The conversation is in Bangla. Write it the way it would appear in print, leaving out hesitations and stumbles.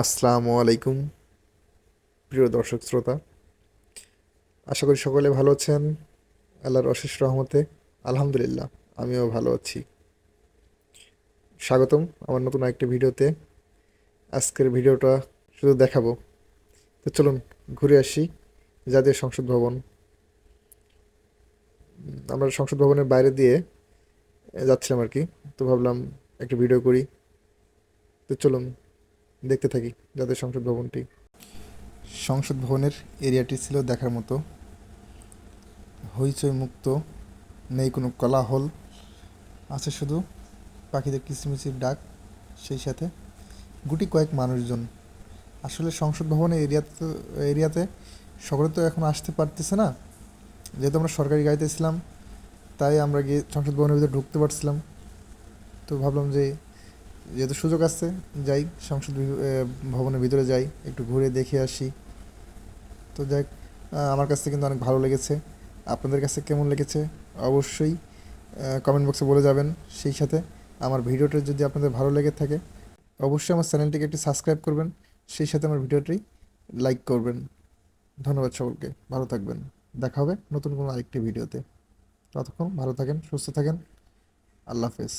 আসসালামু আলাইকুম প্রিয় দর্শক শ্রোতা। আশা করি সকলে ভালো আছেন আল্লাহর অশেষ রহমতে। আলহামদুলিল্লাহ, আমিও ভালো আছি। স্বাগতম আমার নতুন একটি ভিডিওতে। আজকের ভিডিওটা শুধু দেখাবো। তো চলুন ঘুরে আসি জাতীয় সংসদ ভবন। আমরা সংসদ ভবনের বাইরে দিয়ে যাচ্ছিলাম আর কি। তো ভাবলাম একটা ভিডিও করি। তো চলুন দেখতে থাকি জাতীয় সংসদ ভবনটি। সংসদ ভবনের এরিয়াটি ছিল দেখার মতো, হইচই মুক্ত, নেই কোনো কোলাহল, আছে শুধু পাখিদের কিচিরমিচির ডাক, সেই সাথে গুটি কয়েক মানুষজন। আসলে সংসদ ভবনের এরিয়াতে সকলে তো এখন আসতে পারতেছে না, যেহেতু আমরা সরকারি গাড়িতে ছিলাম, তাই আমরা গিয়ে সংসদ ভবনের ভিতরে ঢুকতে পারছিলাম। তো ভাবলাম যে যেহেতু সুযোগ আছে, যাই ভবনের ভিতরে যাই, একটু ঘুরে দেখে আসি। তো যাই, আমার কাছে কিন্তু অনেক ভালো লেগেছে। আপনাদের কাছে কেমন লেগেছে অবশ্যই কমেন্ট বক্সে বলে যাবেন। সেই সাথে আমার ভিডিওটা যদি আপনাদের ভালো লেগে থাকে, অবশ্যই আমার চ্যানেলটিকে একটি সাবস্ক্রাইব করবেন, সেই সাথে আমার ভিডিওটি লাইক করবেন। ধন্যবাদ সকলকে, ভালো থাকবেন। দেখা হবে নতুন কোনো আরেকটি ভিডিওতে। ততক্ষণ ভালো থাকেন, সুস্থ থাকেন। আল্লাহ হাফেজ।